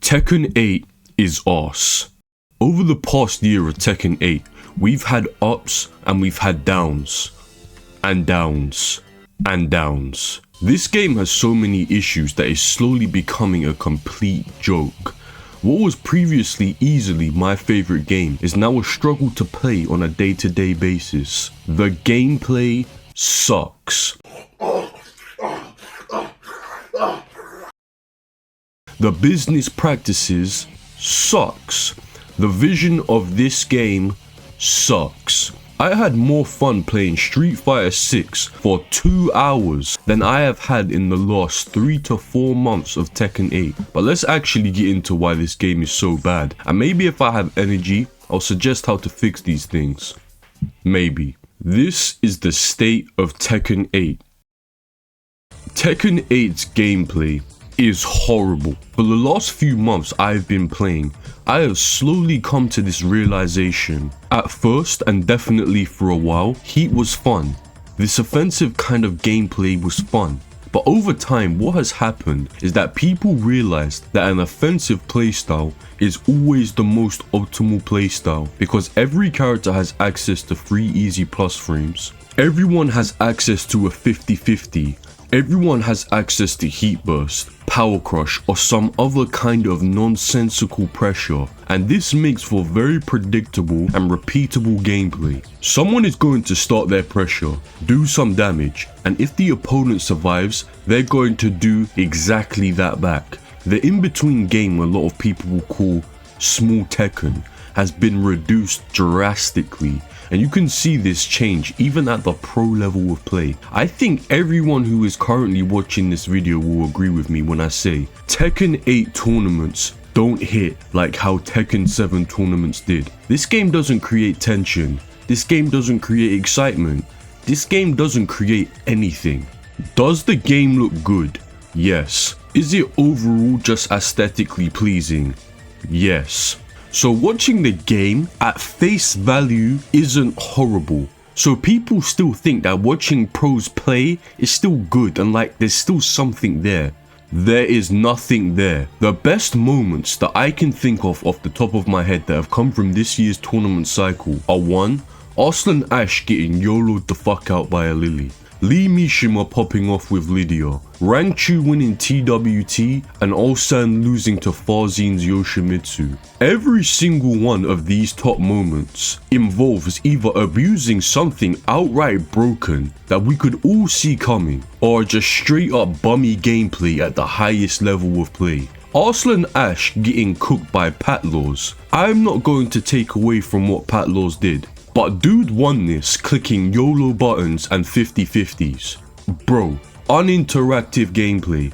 Tekken 8 is arse. Over the past year of Tekken 8, we've had ups and we've had downs. And downs. And downs. This game has so many issues that it's slowly becoming a complete joke. What was previously easily my favorite game is now a struggle to play on a day-to-day basis. The gameplay sucks. The business practices sucks. The vision of this game sucks. I had more fun playing Street Fighter 6 for 2 hours than I have had in the last 3 to 4 months of Tekken 8. But let's actually get into why this game is so bad. And maybe if I have energy, I'll suggest how to fix these things. Maybe. This is the state of Tekken 8. Tekken 8's gameplay is horrible. For the last few months I've been playing, I have slowly come to this realization. At first, and definitely for a while, Heat was fun. This offensive kind of gameplay was fun. But over time, what has happened is that people realized that an offensive playstyle is always the most optimal playstyle because every character has access to 3 easy plus frames. Everyone has access to a 50-50. Everyone has access to Heat Burst, Power Crush, or some other kind of nonsensical pressure, and this makes for very predictable and repeatable gameplay. Someone is going to start their pressure, do some damage, and if the opponent survives, they're going to do exactly that back. The in-between game a lot of people will call small Tekken has been reduced drastically, and you can see this change even at the pro level of play. I think everyone who is currently watching this video will agree with me when I say Tekken 8 tournaments don't hit like how Tekken 7 tournaments did. This game doesn't create tension. This game doesn't create excitement. This game doesn't create anything. Does the game look good? Yes. Is it overall just aesthetically pleasing? Yes. So watching the game at face value isn't horrible. So people still think that watching pros play is still good and like there's still something there. There is nothing there. The best moments that I can think of off the top of my head that have come from this year's tournament cycle are 1. Arslan Ash getting YOLO'd the fuck out by a Lily. Lee Mishima popping off with Lydia, Rangchu winning TWT, and Ulsan losing to Farzine's Yoshimitsu. Every single one of these top moments involves either abusing something outright broken that we could all see coming, or just straight up bummy gameplay at the highest level of play. Arslan Ash getting cooked by Patlaws. I'm not going to take away from what Patlaws did, but dude won this clicking YOLO buttons and 50-50s. Bro, uninteractive gameplay,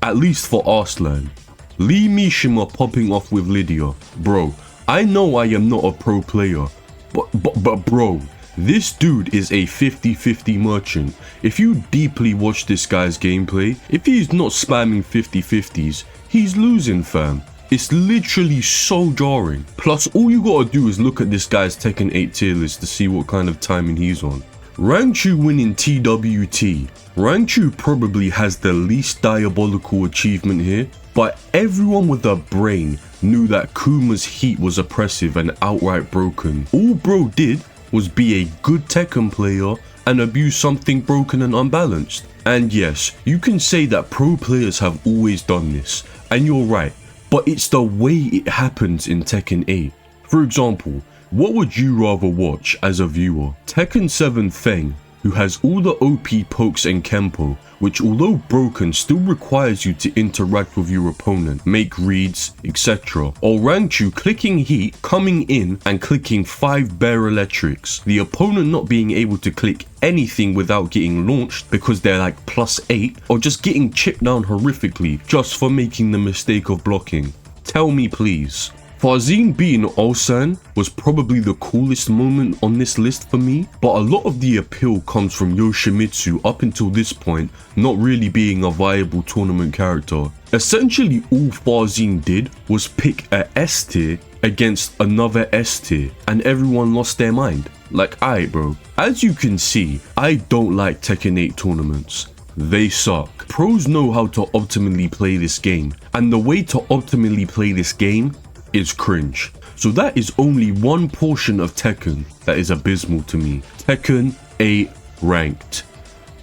at least for Arslan. Lee Mishima popping off with Lydia. Bro, I know I am not a pro player, but bro, this dude is a 50-50 merchant. If you deeply watch this guy's gameplay, if he's not spamming 50-50s, he's losing, fam. It's literally so jarring. Plus, all you gotta do is look at this guy's Tekken 8 tier list to see what kind of timing he's on. Rangchu winning TWT. Rangchu probably has the least diabolical achievement here, but everyone with a brain knew that Kuma's Heat was oppressive and outright broken. All bro did was be a good Tekken player and abuse something broken and unbalanced. And yes, you can say that pro players have always done this, and you're right. But it's the way it happens in Tekken 8. For example, what would you rather watch as a viewer? Tekken 7 Feng, who has all the OP pokes and Kempo, which although broken still requires you to interact with your opponent, make reads, etc. Or Rangchu clicking Heat, coming in and clicking 5 bare electrics, the opponent not being able to click anything without getting launched because they're like +8, or just getting chipped down horrifically just for making the mistake of blocking. Tell me please. Farzine beating Ulsan was probably the coolest moment on this list for me, but a lot of the appeal comes from Yoshimitsu up until this point not really being a viable tournament character. Essentially all Farzine did was pick a S tier against another S tier and everyone lost their mind. Like, aight bro. As you can see, I don't like Tekken 8 tournaments. they suck. Pros know how to optimally play this game, and the way to optimally play this game is cringe. So that is only one portion of Tekken that is abysmal to me. Tekken 8 Ranked.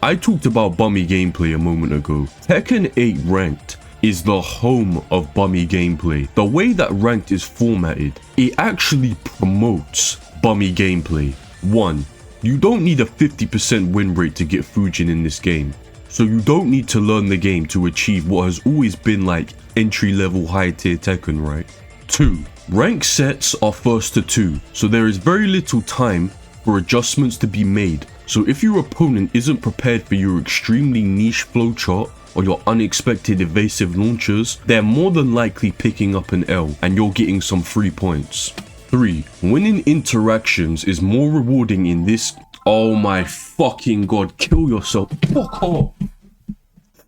I talked about bummy gameplay a moment ago. Tekken 8 Ranked is the home of bummy gameplay. The way that Ranked is formatted, it actually promotes bummy gameplay. 1. You don't need a 50% win rate to get Fujin in this game. So you don't need to learn the game to achieve what has always been like entry level high tier Tekken, right? 2. Rank sets are first to 2, so there is very little time for adjustments to be made. So if your opponent isn't prepared for your extremely niche flowchart or your unexpected evasive launchers, they're more than likely picking up an L and you're getting some free points. 3. Winning interactions is more rewarding in this. Oh my fucking god, kill yourself. Fuck off.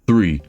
3.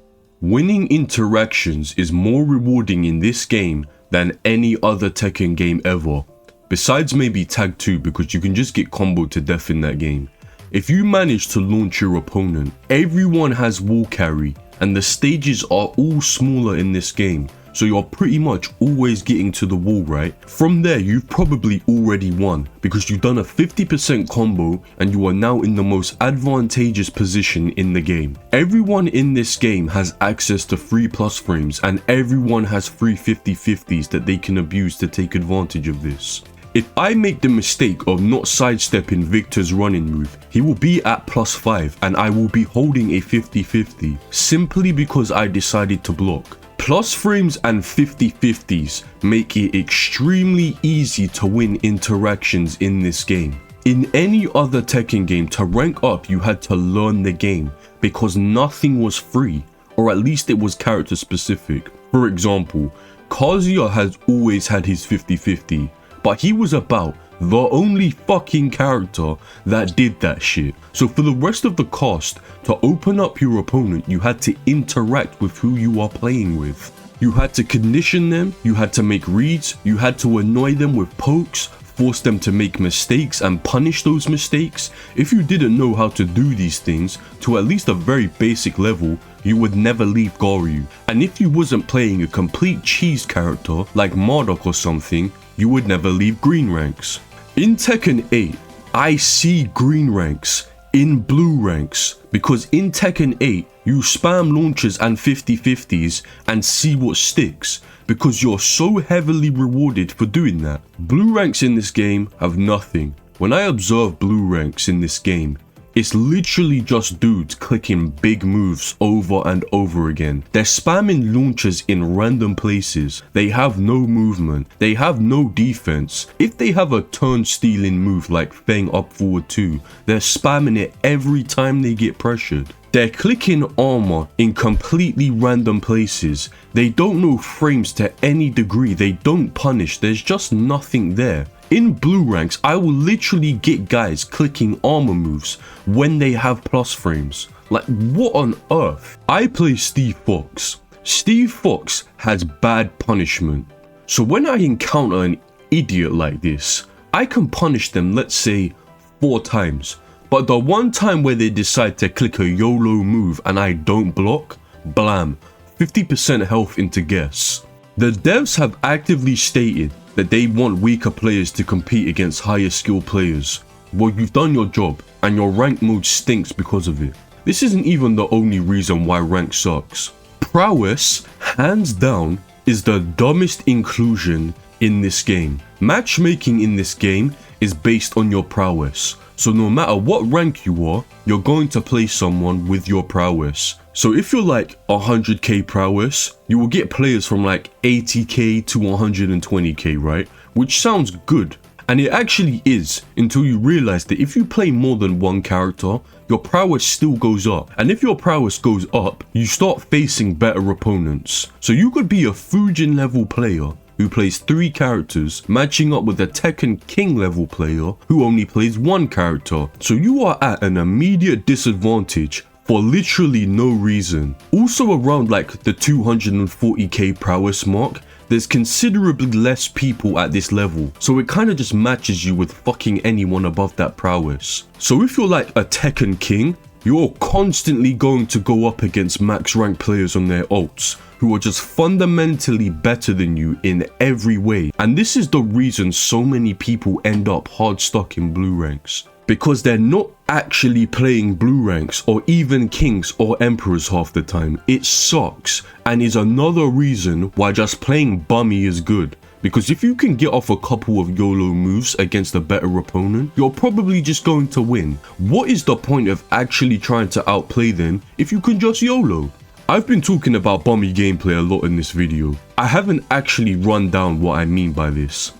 Winning interactions is more rewarding in this game than any other Tekken game ever. Besides maybe Tag 2, because you can just get comboed to death in that game. If you manage to launch your opponent, everyone has wall carry and the stages are all smaller in this game. So you're pretty much always getting to the wall, right? From there, you've probably already won because you've done a 50% combo and you are now in the most advantageous position in the game. Everyone in this game has access to free plus frames and everyone has free 50/50s that they can abuse to take advantage of this. If I make the mistake of not sidestepping Victor's running move, he will be at +5 and I will be holding a 50/50 simply because I decided to block. Plus frames and 50/50s make it extremely easy to win interactions in this game. In any other Tekken game, to rank up you had to learn the game because nothing was free, or at least it was character specific. For example, Kazuya has always had his 50/50, but he was about the only fucking character that did that shit. So for the rest of the cast, to open up your opponent, you had to interact with who you are playing with. You had to condition them, you had to make reads, you had to annoy them with pokes, force them to make mistakes and punish those mistakes. If you didn't know how to do these things to at least a very basic level, you would never leave Goryu. And if you wasn't playing a complete cheese character like Marduk or something, you would never leave green ranks. In Tekken 8, I see green ranks in blue ranks because in Tekken 8, you spam launchers and 50/50s and see what sticks because you're so heavily rewarded for doing that. Blue ranks in this game have nothing. When I observe blue ranks in this game, it's literally just dudes clicking big moves over and over again. They're spamming launchers in random places. They have no movement. They have no defense. If they have a turn stealing move like Feng up forward 2, they're spamming it every time they get pressured. They're clicking armor in completely random places. They don't know frames to any degree. They don't punish. There's just nothing there. In blue ranks, I will literally get guys clicking armor moves when they have plus frames. Like, what on earth? I play Steve Fox. Steve Fox has bad punishment. So when I encounter an idiot like this, I can punish them, let's say, 4 times. But the one time where they decide to click a YOLO move and I don't block, blam, 50% health into guess. The devs have actively stated that they want weaker players to compete against higher skill players. Well, you've done your job and your rank mode stinks because of it. This isn't even the only reason why rank sucks. Prowess, hands down, is the dumbest inclusion in this game. Matchmaking in this game is based on your prowess. So no matter what rank you are, you're going to play someone with your prowess. So if you're like 100k prowess, you will get players from like 80k to 120k, right? Which sounds good. And it actually is, until you realize that if you play more than one character, your prowess still goes up. And if your prowess goes up, you start facing better opponents. So you could be a Fujin level player who plays 3 characters, matching up with a Tekken King level player who only plays 1 character. So you are at an immediate disadvantage for literally no reason. Also around like the 240k prowess mark, there's considerably less people at this level, so it kind of just matches you with fucking anyone above that prowess. So if you're like a Tekken King, you're constantly going to go up against max rank players on their ults who are just fundamentally better than you in every way. And this is the reason so many people end up hard stuck in blue ranks. Because they're not actually playing blue ranks or even kings or emperors half the time. It sucks and is another reason why just playing bummy is good. Because if you can get off a couple of YOLO moves against a better opponent, you're probably just going to win. What is the point of actually trying to outplay them if you can just YOLO? I've been talking about bummy gameplay a lot in this video. I haven't actually run down what I mean by this.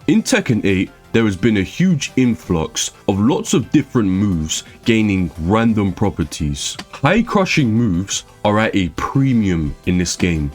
In Tekken 8, there has been a huge influx of lots of different moves gaining random properties. High crushing moves are at a premium in this game.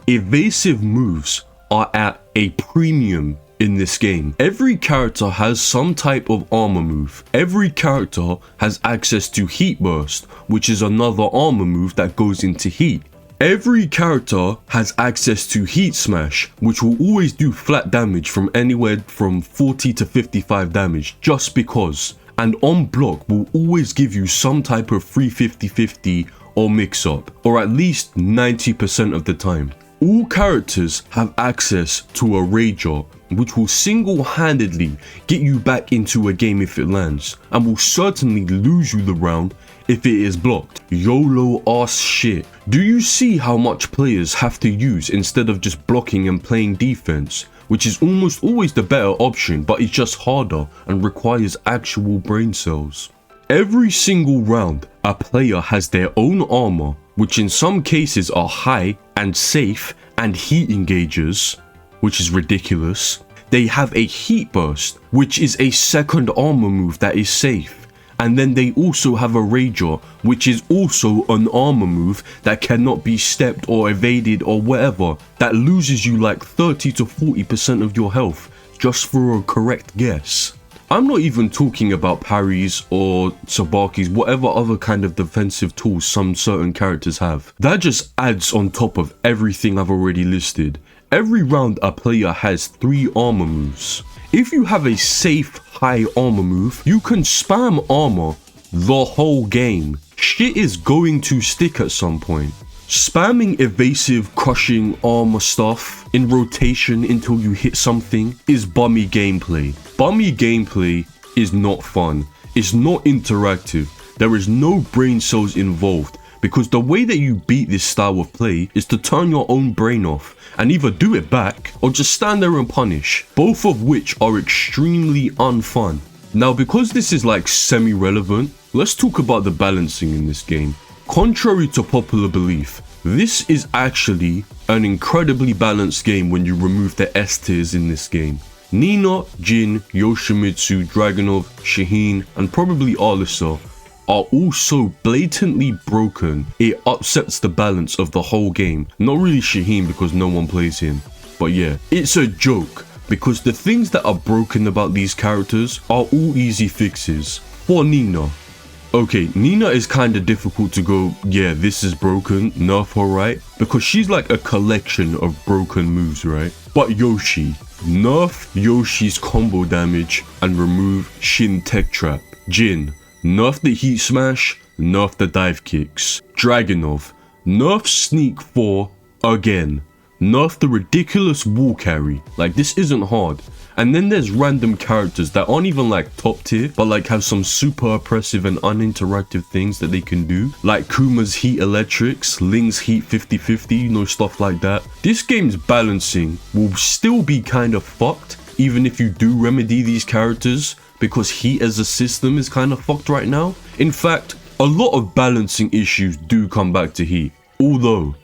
Evasive moves are at a premium in this game. Every character has some type of armor move. Every character has access to heat burst, which is another armor move that goes into heat. Every character has access to heat smash, which will always do flat damage from anywhere from 40 to 55 damage just because. And on block will always give you some type of 350-50 or mix up, or at least 90% of the time. All characters have access to a Rager, which will single-handedly get you back into a game if it lands, and will certainly lose you the round if it is blocked. YOLO ass shit. Do you see how much players have to use instead of just blocking and playing defense? Which is almost always the better option, but it's just harder and requires actual brain cells. Every single round, a player has their own armor, which in some cases are high and safe and heat engagers, which is ridiculous. They have a heat burst, which is a second armor move that is safe. And then they also have a Rager, which is also an armor move that cannot be stepped or evaded or whatever, that loses you like 30 to 40% of your health just for a correct guess. I'm not even talking about parries or sabakis, whatever other kind of defensive tools some certain characters have. That just adds on top of everything I've already listed. Every round a player has 3 armor moves. If you have a safe high armor move, you can spam armor the whole game. Shit is going to stick at some point. Spamming evasive, crushing armor stuff in rotation until you hit something is bummy gameplay. Bummy gameplay is not fun. It's not interactive. There is no brain cells involved because the way that you beat this style of play is to turn your own brain off and either do it back or just stand there and punish, both of which are extremely unfun. Now, because this is like semi-relevant, let's talk about the balancing in this game. Contrary to popular belief, this is actually an incredibly balanced game when you remove the S tiers in this game. Nina, Jin, Yoshimitsu, Dragunov, Shaheen, and probably Arlissa are all so blatantly broken, it upsets the balance of the whole game. Not really Shaheen because no one plays him, but yeah, it's a joke because the things that are broken about these characters are all easy fixes. For Nina, okay, Nina is kind of difficult to go, yeah, this is broken, nerf her, right? Because she's like a collection of broken moves, right? But Yoshi, nerf Yoshi's combo damage and remove Shin Tech Trap. Jin, nerf the heat smash, nerf the dive kicks. Dragunov, nerf sneak 4 again. Nerf the ridiculous wall carry. Like, this isn't hard. And then there's random characters that aren't even like top tier, but like have some super oppressive and uninteractive things that they can do. Like Kuma's heat electrics, Ling's heat 50-50, you know, stuff like that. This game's balancing will still be kind of fucked, even if you do remedy these characters, because heat as a system is kind of fucked right now. In fact, a lot of balancing issues do come back to heat. Although,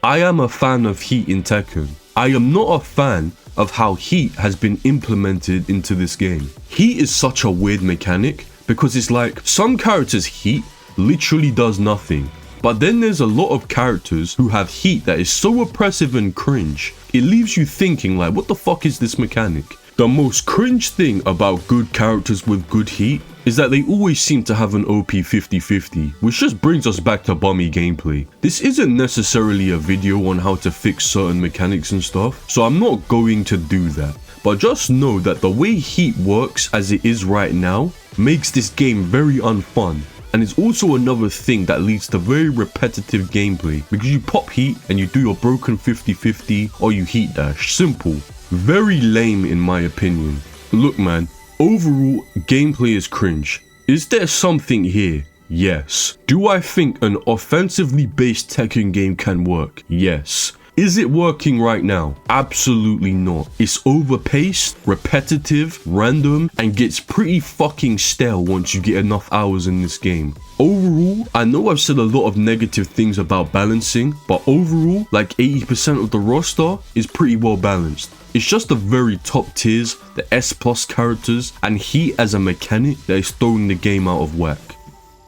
I am a fan of heat in Tekken. I am not a fan of how heat has been implemented into this game. Heat is such a weird mechanic because it's like some characters' heat literally does nothing. But then there's a lot of characters who have heat that is so oppressive and cringe, it leaves you thinking like, what the fuck is this mechanic? The most cringe thing about good characters with good heat is that they always seem to have an OP 50-50, which just brings us back to bummy gameplay. This isn't necessarily a video on how to fix certain mechanics and stuff, so I'm not going to do that. But just know that the way heat works as it is right now makes this game very unfun. And it's also another thing that leads to very repetitive gameplay, because you pop heat and you do your broken 50-50 or you heat dash. Simple. Very lame in my opinion. Look man, overall gameplay is cringe. Is there something here? Yes. Do I think an offensively based Tekken game can work? Yes. Is it working right now? Absolutely not. It's overpaced, repetitive, random, and gets pretty fucking stale once you get enough hours in this game. Overall, I know I've said a lot of negative things about balancing, but overall, like 80% of the roster is pretty well balanced. It's just the very top tiers, the S+ characters, and Heat as a mechanic that is throwing the game out of whack.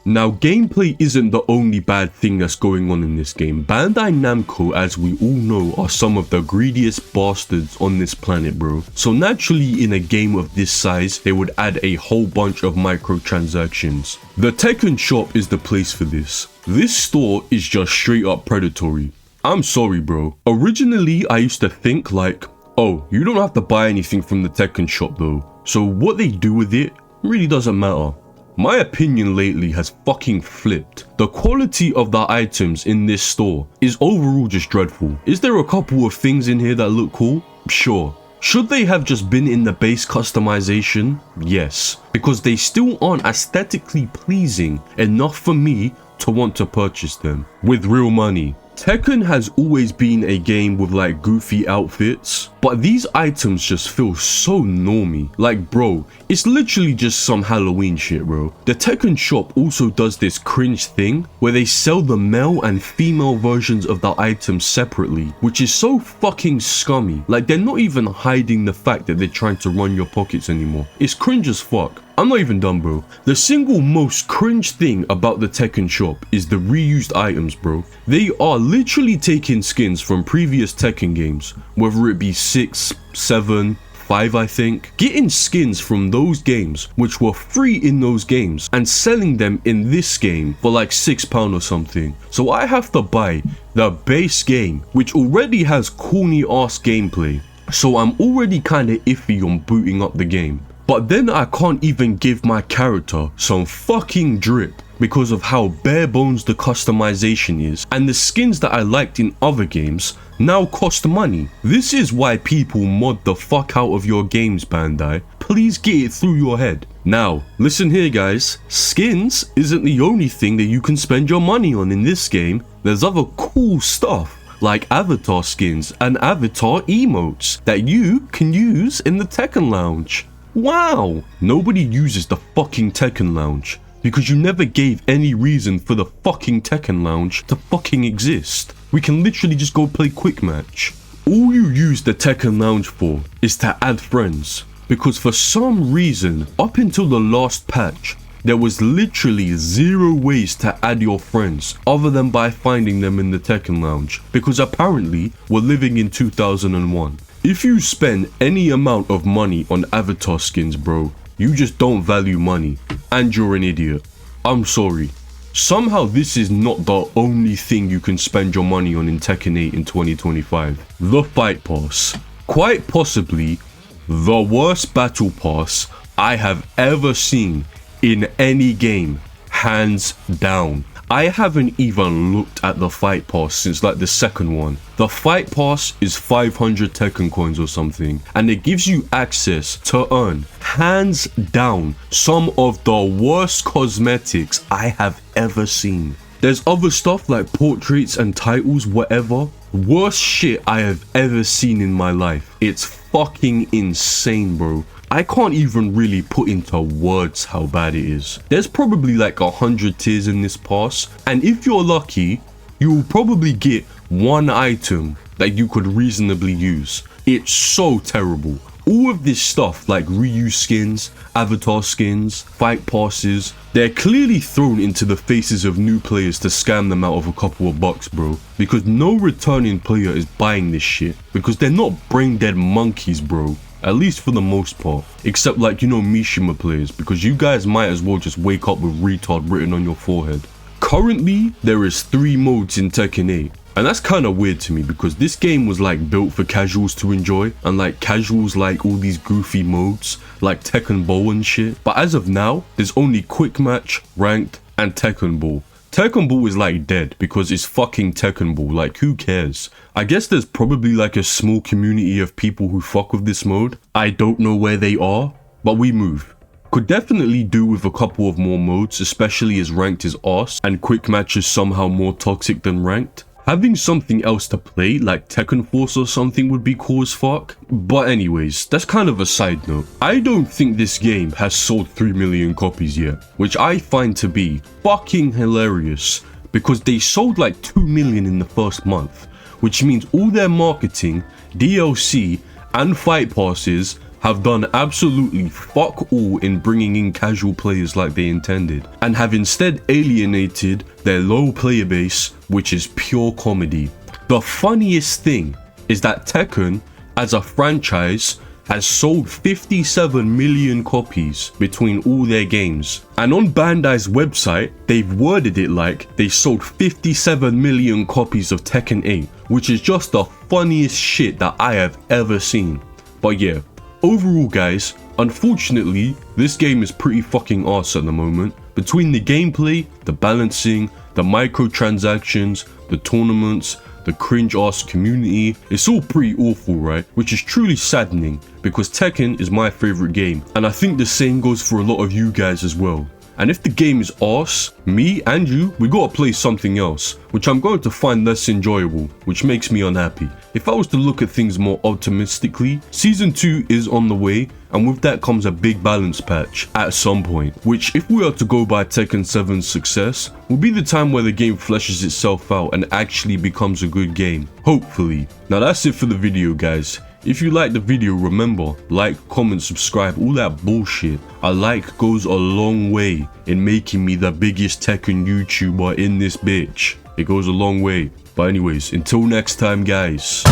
Now, gameplay isn't the only bad thing that's going on in this game. Bandai Namco, as we all know, are some of the greediest bastards on this planet, bro. So naturally, in a game of this size, they would add a whole bunch of microtransactions. The Tekken shop is the place for this. This store is just straight up predatory. I'm sorry, bro. Originally, I used to think like, oh, you don't have to buy anything from the Tekken shop though. So what they do with it really doesn't matter. My opinion lately has fucking flipped. The quality of the items in this store is overall just dreadful. Is there a couple of things in here that look cool? Sure. Should they have just been in the base customization? Yes. Because they still aren't aesthetically pleasing enough for me to want to purchase them with real money. Tekken has always been a game with like goofy outfits, but these items just feel so normie. Like bro, it's literally just some Halloween shit, bro. The Tekken shop also does this cringe thing where they sell the male and female versions of the items separately, which is so fucking scummy. Like they're not even hiding the fact that they're trying to run your pockets anymore. It's cringe as fuck. I'm not even done, bro. The single most cringe thing about the Tekken shop is the reused items, bro. They are literally taking skins from previous Tekken games, whether it be 6, 7, 5 I think, getting skins from those games which were free in those games and selling them in this game for like £6 or something. So I have to buy the base game which already has corny ass gameplay, so I'm already kinda iffy on booting up the game. But then I can't even give my character some fucking drip because of how bare bones the customization is, and the skins that I liked in other games now cost money. This is why people mod the fuck out of your games, Bandai. Please get it through your head. Now, listen here guys, skins isn't the only thing that you can spend your money on in this game. There's other cool stuff like avatar skins and avatar emotes that you can use in the Tekken Lounge. Wow! Nobody uses the fucking Tekken Lounge because you never gave any reason for the fucking Tekken Lounge to fucking exist. We can literally just go play quick match. All you use the Tekken Lounge for is to add friends, because for some reason, up until the last patch, there was literally 0 ways to add your friends other than by finding them in the Tekken Lounge, because apparently we're living in 2001. If you spend any amount of money on avatar skins, bro, you just don't value money and you're an idiot. I'm sorry. Somehow this is not the only thing you can spend your money on in Tekken 8 in 2025. The Fight Pass. Quite possibly the worst battle pass I have ever seen in any game, hands down. I haven't even looked at the Fight Pass since like the second one. The Fight Pass is 500 Tekken coins or something, and it gives you access to earn, hands down, some of the worst cosmetics I have ever seen. There's other stuff like portraits and titles, whatever. Worst shit I have ever seen in my life. It's fucking insane, bro. I can't even really put into words how bad it is. There's probably like 100 tiers in this pass, and if you're lucky, you'll probably get one item that you could reasonably use. It's so terrible. All of this stuff like reuse skins, avatar skins, fight passes, they're clearly thrown into the faces of new players to scam them out of a couple of bucks, bro. Because no returning player is buying this shit, because they're not brain dead monkeys, bro. At least for the most part. Except like, you know, Mishima players, because you guys might as well just wake up with retard written on your forehead. Currently, there is 3 modes in Tekken 8. And that's kind of weird to me, because this game was like built for casuals to enjoy, and like casuals like all these goofy modes like Tekken Bow and shit. But as of now, there's only quick match, ranked, and Tekken Ball. Tekken Ball is like dead because it's fucking Tekken Ball, like who cares? I guess there's probably like a small community of people who fuck with this mode. I don't know where they are, but we move. Could definitely do with a couple of more modes, especially as ranked is arse and quick match is somehow more toxic than ranked. Having something else to play like Tekken Force or something would be cool as fuck. But anyways, that's kind of a side note. I don't think this game has sold 3 million copies yet, which I find to be fucking hilarious because they sold like 2 million in the first month, which means all their marketing, DLC and fight passes have done absolutely fuck all in bringing in casual players like they intended, and have instead alienated their low player base, which is pure comedy. The funniest thing is that Tekken, as a franchise, has sold 57 million copies between all their games. And on Bandai's website, they've worded it like they sold 57 million copies of Tekken 8, which is just the funniest shit that I have ever seen. But yeah, overall guys, unfortunately, this game is pretty fucking arse at the moment. Between the gameplay, the balancing, the microtransactions, the tournaments, the cringe ass community, it's all pretty awful, right? Which is truly saddening because Tekken is my favorite game, and I think the same goes for a lot of you guys as well. And if the game is arse, me and you, we gotta play something else, which I'm going to find less enjoyable, which makes me unhappy. If I was to look at things more optimistically, Season 2 is on the way, and with that comes a big balance patch at some point, which if we are to go by Tekken 7's success, will be the time where the game fleshes itself out and actually becomes a good game. Hopefully. Now that's it for the video guys. If you liked the video, remember, like, comment, subscribe, all that bullshit. A like goes a long way in making me the biggest Tekken YouTuber in this bitch. It goes a long way. But anyways, until next time guys.